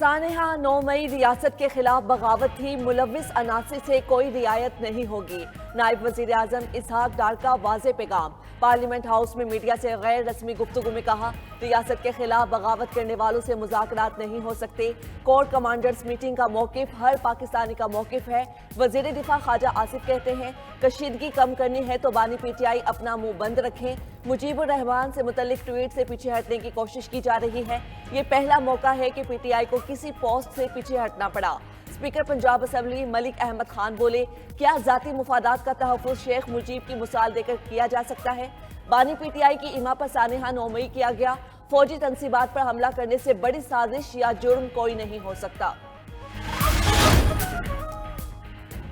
सानहा 9 मई रियासत के खिलाफ बगावत थी, मुलविस अनासर से कोई रियायत नहीं होगी। नायब वजीर आजम इसहाक डार का वाज़ेह पैगाम। पार्लियामेंट हाउस में मीडिया से गैर रस्मी गुफ्तगू में कहा, रियासत के खिलाफ बगावत करने वालों से मुज़ाकरात नहीं हो सकते। कोर कमांडर्स मीटिंग का मौक़िफ़ हर पाकिस्तानी का मौक़िफ़ है। वज़ीर दिफा ख्वाजा आसिफ कहते हैं, कशीदगी कम करनी है तो बानी पीटीआई अपना मुंह बंद रखें। मुजीबुर रहमान से मुतल्लिक ट्वीट से पीछे हटने की कोशिश की जा रही है। ये पहला मौका है कि पीटीआई को किसी पोस्ट से पीछे हटना पड़ा। स्पीकर पंजाब असेंबली मलिक अहमद खान बोले, क्या जाती मुफादात का तहफ़्फ़ुज़ शेख मुजीब की मिसाल देकर किया जा सकता है? बानी पीटीआई की इमा पर सानहा 9 मई किया गया। फौजी तनसीबात पर हमला करने से बड़ी साजिश या जुर्म कोई नहीं हो सकता।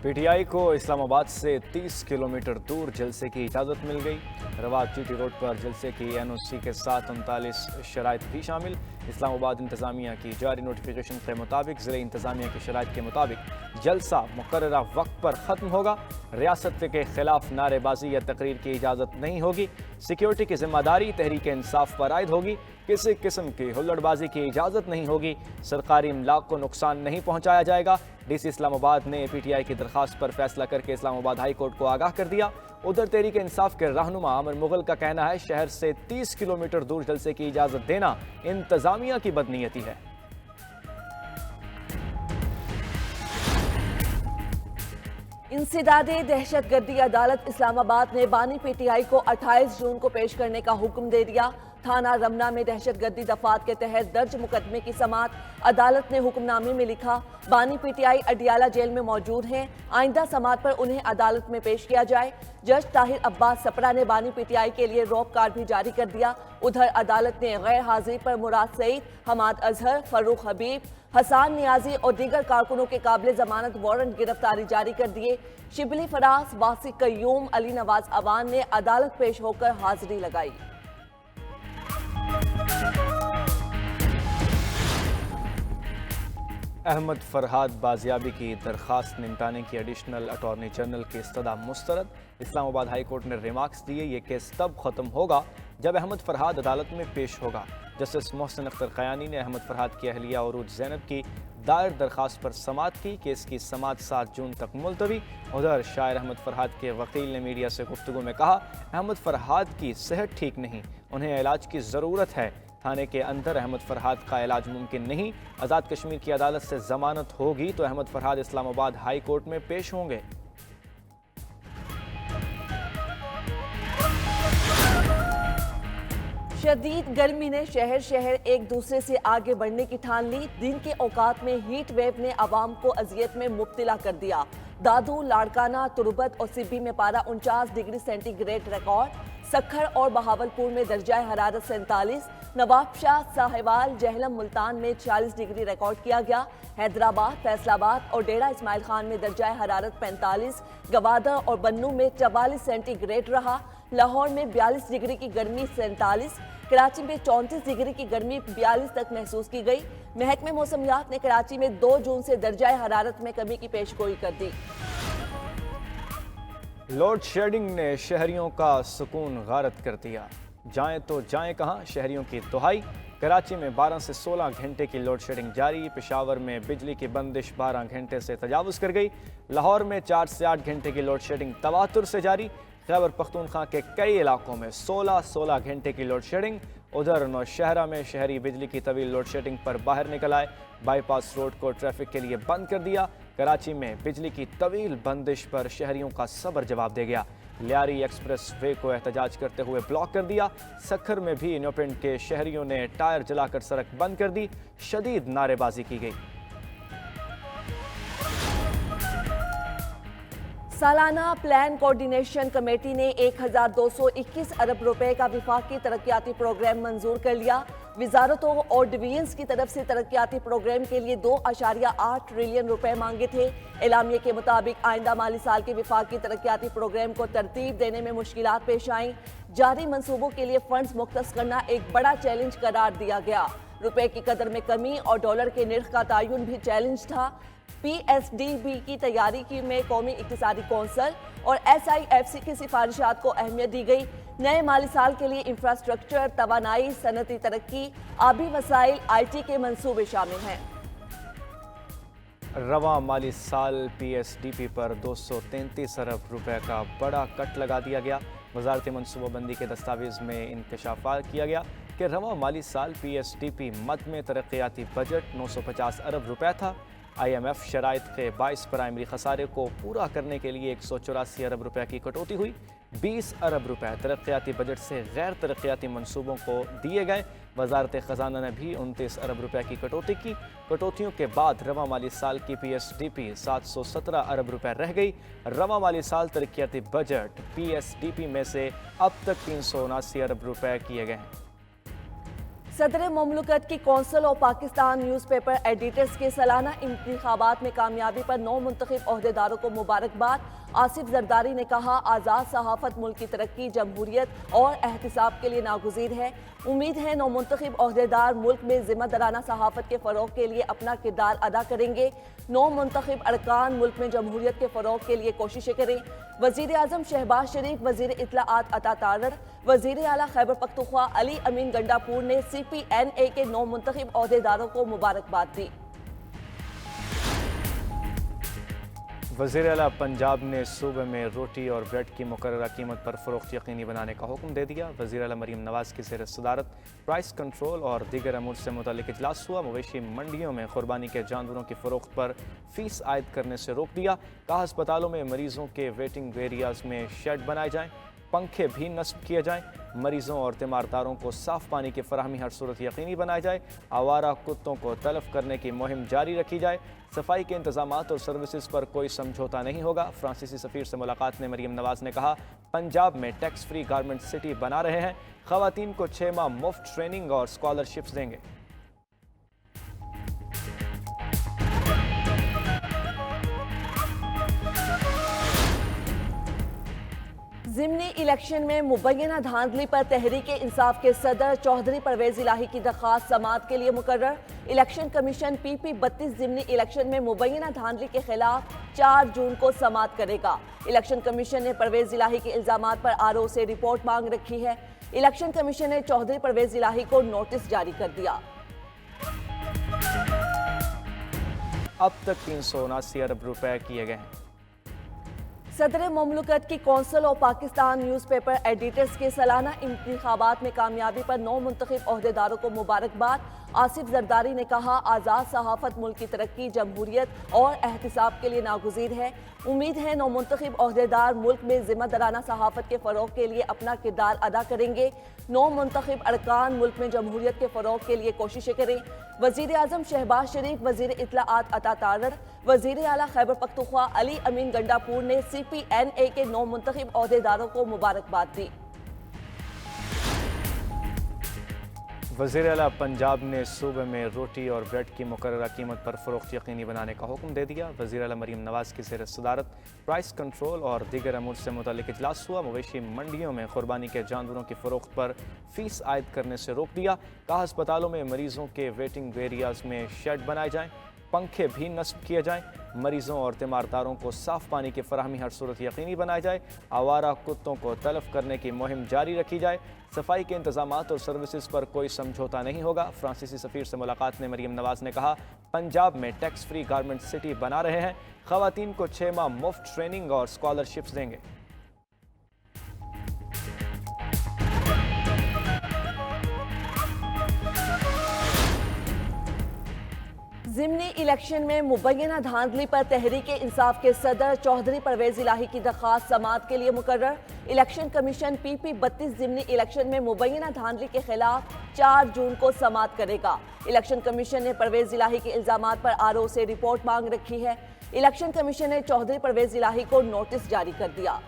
पीटीआई को इस्लामाबाद से 30 किलोमीटर दूर जलसे की इजाज़त मिल गई। रवाब जीटी रोड पर जलसे की एनओसी के साथ 39 शराइत भी शामिल। इस्लामाबाद इंतज़ामिया की जारी नोटिफिकेशन के मुताबिक ज़िले इंतज़ामिया की शराइत के मुताबिक जलसा मुकर्ररा वक्त पर ख़त्म होगा। रियासत के खिलाफ नारेबाजी या तकरीर की इजाज़त नहीं होगी। सिक्योरिटी की जिम्मेदारी तहरीक इंसाफ पर आयद होगी। किसी किस्म की हुल्लड़बाजी की इजाज़त नहीं होगी। सरकारी इमलाक को नुकसान नहीं पहुँचाया जाएगा। डीसी इस्लामाबाद ने पीटीआई की दरख्वास्त पर फैसला करके इस्लामाबाद हाई कोर्ट को आगाह कर दिया। उधर तहरीक इंसाफ के रहनुमा अमर मुगल का कहना है, शहर से 30 किलोमीटर दूर जलसे की इजाज़त देना इंतज़ामिया की बदनीयती है। इंसदादे दहशतगर्दी अदालत इस्लामाबाद ने बानी पीटीआई को 28 जून को पेश करने का हुक्म दे दिया। थाना रमना में दहशतगर्दी दफात के तहत दर्ज मुकदमे की समात अदालत ने हुक्मनामे में लिखा, बानी पीटीआई अडियाला जेल में मौजूद हैं। आइंदा समात पर उन्हें अदालत में पेश किया जाए। जज ताहिर अब्बास सपरा ने बानी पीटीआई के लिए रॉब कार्ड भी जारी कर दिया। उधर अदालत ने गैर हाजिरी पर मुराद सईद, हमाद अजहर, फरूख हबीब, हसान नियाजी और दीगर कारकुनों के काबिल जमानत वारंट गिरफ्तारी जारी कर दिए। शिबली फराज, वासिक कय्यूम, अली नवाज अवान ने अदालत पेश होकर हाजिरी लगाई। अहमद फरहाद बाजियाबी की दरख्वास्त निमटाने की एडिशनल अटॉर्नी जनरल की इस्तदा मुस्तरद। इस्लामाबाद हाई कोर्ट ने रिमार्क्स दिए, ये केस तब ख़त्म होगा जब अहमद फरहाद अदालत में पेश होगा। जस्टिस मोहसिन अख्तर क़यानी ने अहमद फरहाद की अहलिया उरूज ज़ैनब की दायर दरख्वास्त पर समात की। केस की समात 7 जून तक मुलतवी। उधर शायर अहमद फरहाद के वकील ने मीडिया से गुफ्तगू में कहा, अहमद फरहाद की सेहत ठीक नहीं, उन्हें इलाज की ज़रूरत है। थाने के अंदर अहमद फरहाद का इलाज मुमकिन नहीं। आज़ाद कश्मीर की अदालत से जमानत होगी तो अहमद फरहाद इस्लामाबाद हाई कोर्ट में पेश होंगे। शदीद गर्मी ने शहर शहर एक दूसरे से आगे बढ़ने की ठान ली। दिन के औकात में हीट वेव ने आवाम को अजियत में मुब्तला कर दिया। दादू, लाड़काना, तुरबत और सिब्बी में पारा 49 डिग्री सेंटीग्रेड रिकॉर्ड। सखर और बहावलपुर में दर्जाए हरारत 47, नवाबशाह, साहिवाल, जहलम, मुल्तान में 40 डिग्री रिकॉर्ड किया गया। हैदराबाद, फैसलाबाद और डेरा इस्माइल खान में दर्जाए हरारत 45, गवादर और बन्नू में 44 सेंटीग्रेड रहा। लाहौर में 42 डिग्री की गर्मी 47, कराची में 34 डिग्री की गर्मी 42 तक महसूस की गई। महकमे मौसमियात ने कराची में 2 जून से दर्जाए हरारत में कमी की पेशगोई कर दी। लोड शेडिंग ने शहरियों का सुकून गारत कर दिया। जाएं तो जाएं कहां, शहरियों की दुहाई। कराची में 12 से 16 घंटे की लोड शेडिंग जारी। पेशावर में बिजली की बंदिश 12 घंटे से तजावुज़ कर गई। लाहौर में 4 से 8 घंटे की लोड शेडिंग तवातुर से जारी। खैबर पख्तूनख्वा के कई इलाकों में 16 घंटे की लोड शेडिंग। उधर नौशहरा में शहरी बिजली की तवील लोड शेडिंग पर बाहर निकल आए। बाईपास रोड को ट्रैफिक के लिए बंद कर दिया। कराची में बिजली की तवील बंदिश पर शहरियों का सब्र जवाब दे गया। लियारी एक्सप्रेस वे को एहतजाज करते हुए ब्लॉक कर दिया। सखर में भी न्यूप्रिंट के शहरियों ने टायर जलाकर सड़क बंद कर दी। शदीद नारेबाजी की गई। सालाना प्लान कोऑर्डिनेशन कमेटी ने 1221 अरब रुपए का विफाकी तरक्याती प्रोग्राम मंजूर कर लिया। वजारतों और डिवीजन्स की तरफ से तरक्याती प्रोग्राम के लिए 2.8 ट्रिलियन रुपए मांगे थे। एलामिये के मुताबिक आइंदा माली साल के विफाकी तरक्याती प्रोग्राम को तरतीब देने में मुश्किलात पेश आईं। जारी मंसूबों के लिए फंड्स मुख्तस करना एक बड़ा चैलेंज करार दिया गया। रुपए की कदर में कमी और डॉलर के निर्ख का तयन भी चैलेंज था। PSDB की तैयारी की में कौमी इक्तिसादी कौंसल और SIFC की सिफारिशात को अहमियत दी गई। नए माली साल के लिए इंफ्रास्ट्रक्चर, तवानाई, सनती तरक्की, आबी वसाइल, IT के मंसूबे शामिल हैं। रवां माली साल PSDP पर 233 अरब रुपए का बड़ा कट लगा दिया गया। वजारती मनसूबाबंदी के दस्तावेज़ में इंकशाफात किया गया कि रवां माली साल PSDP मद में तरक्याती बजट 950 अरब रुपए था। IMF शराइत के 22 प्राइमरी खसारे को पूरा करने के लिए 184 अरब रुपए की कटौती हुई। 20 अरब रुपए तरक्याती बजट से गैर तरक्याती मनसूबों को दिए गए। वजारत खजाना ने भी 29 अरब रुपए की कटौती की। कटौतियों के बाद रवां माली साल की PSDP 717 अरब रुपए रह गई। रवां माली साल तरक्याती बजट PSDP में से अब तक 379 अरब रुपए किए गए हैं। सदर ममलकत की कौंसिल और पाकिस्तान न्यूज़पेपर एडिटर्स के सालाना इंतखाबात में कामयाबी पर 9 मुंतखब ओहदेदारों को मुबारकबाद। आसिफ जरदारी ने कहा, आज़ाद सहाफ़त मुल्क की तरक्की, जमहूरियत और एहतिसाब के लिए नागुज़ीर है। उम्मीद है 9 मुंतखब ओहदेदार मुल्क में ज़िम्मेदाराना सहाफ़त के फ़रोग़ के लिए अपना किरदार अदा करेंगे। 9 मुंतखब अरकान मुल्क में जमहूरियत के फ़रोग़ के लिए कोशिशें करें। वज़ीर आज़म शहबाज शरीफ, वज़ीर इत्तलाआत अता तारर, वज़ीर आला खैबर पख्तूनख्वा अली अमीन गंडापुर ने CPNA के 9 मुंतखब ओहदेदारों को मुबारकबाद दी। वज़ीर आला पंजाब ने सूबे में रोटी और ब्रेड की मुकर्ररा कीमत पर फ़रोख्त यकीनी बनाने का हुक्म दे दिया। वज़ीर आला मरीम नवाज़ की ज़ेर सदारत प्राइस कंट्रोल और दीगर अमूर से मुतल्लिक़ इजलास हुआ। मवेशी मंडियों में कुर्बानी के जानवरों की फ़रोख्त पर फ़ीस आयद करने से रोक दिया। कहा, अस्पतालों में मरीज़ों के वेटिंग एरियाज़ में शेड बनाए जाएँ, पंखे भी नस्ब किए जाएँ। मरीज़ों और तीमारदारों को साफ़ पानी की फराहमी हर सूरत यकीनी बनाई जाए। आवारा कुत्तों को तलफ करने की मुहिम जारी रखी जाए। सफाई के इंतजामात और सर्विसेज पर कोई समझौता नहीं होगा। फ्रांसीसी सफ़ीर से मुलाकात में मरीम नवाज़ ने कहा, पंजाब में टैक्स फ्री गारमेंट सिटी बना रहे हैं। ख़वातीन को 6 माह मुफ्त ट्रेनिंग और स्कॉलरशिप्स देंगे। ज़िमनी इलेक्शन में मुबैना धांधली पर तहरीक इंसाफ के सदर चौधरी परवेज़ इलाही की दरख्वास्त समाअत के लिए मुकर्रर। इलेक्शन कमीशन PP 32 ज़िमनी इलेक्शन में मुबैना धांधली के खिलाफ 4 जून को समाअत करेगा। इलेक्शन कमीशन ने परवेज़ इलाही के इल्ज़ामात पर RO से रिपोर्ट मांग रखी है। इलेक्शन कमीशन ने चौधरी परवेज़ इलाही को नोटिस जारी कर दिया। अब तक 379 अरब रुपए किए गए हैं। सदर ममलकत की कौंसिल और पाकिस्तान न्यूज़पेपर एडिटर्स के सालाना इंतखाबात में कामयाबी पर 9 मुंतखब ओहदेदारों को मुबारकबाद। आसिफ जरदारी ने कहा, आज़ाद सहाफ़त मुल्क की तरक्की, जमहूरियत और एहतिसाब के लिए नागुज़ीर है। उम्मीद है 9 मुंतखब ओहदेदार मुल्क में ज़िम्मेदाराना सहाफ़त के फ़रोग़ के लिए अपना किरदार अदा करेंगे। 9 मुंतखब अरकान मुल्क में जमहूरियत के फ़रोग़ के लिए कोशिशें करें। वज़ीर आज़म शहबाज शरीफ, वज़ीर इत्तलाआत अता तारर, वज़ीर आला खैबर पख्तूनख्वा अली अमीन गंडापुर ने CPNA के 9 मुंतखब ओहदेदारों को मुबारकबाद दी। वज़ीर आला पंजाब ने सूबे में रोटी और ब्रेड की मुकर्ररा कीमत पर फ़रोख्त यकीनी बनाने का हुक्म दे दिया। वज़ीर आला मरीम नवाज़ की ज़ेर सदारत प्राइस कंट्रोल और दीगर अमूर से मुतल्लिक़ इजलास हुआ। मवेशी मंडियों में कुर्बानी के जानवरों की फ़रोख्त पर फ़ीस आयद करने से रोक दिया। कहा, अस्पतालों में मरीज़ों के वेटिंग एरियाज़ में शेड बनाए जाएँ, पंखे भी नस्ब किए जाएँ। मरीज़ों और तीमारदारों को साफ़ पानी की फराहमी हर सूरत यकीनी बनाई जाए। आवारा कुत्तों को तलफ करने की मुहिम जारी रखी जाए। सफाई के इंतजामात और सर्विसेज पर कोई समझौता नहीं होगा। फ्रांसीसी सफ़ीर से मुलाकात में मरीम नवाज़ ने कहा, पंजाब में टैक्स फ्री गारमेंट सिटी बना रहे हैं। ख़वातीन को 6 माह मुफ्त ट्रेनिंग और स्कॉलरशिप्स देंगे। ज़िमनी इलेक्शन में मुबैना धांधली पर तहरीक इंसाफ के सदर चौधरी परवेज़ इलाही की दरख्वास्त समाअत के लिए मुकर्रर। इलेक्शन कमीशन PP 32 ज़िमनी इलेक्शन में मुबैना धांधली के खिलाफ 4 जून को समाअत करेगा। इलेक्शन कमीशन ने परवेज़ इलाही के इल्ज़ामात पर RO से रिपोर्ट मांग रखी है। इलेक्शन कमीशन ने चौधरी परवेज़ इलाही को नोटिस जारी कर दिया।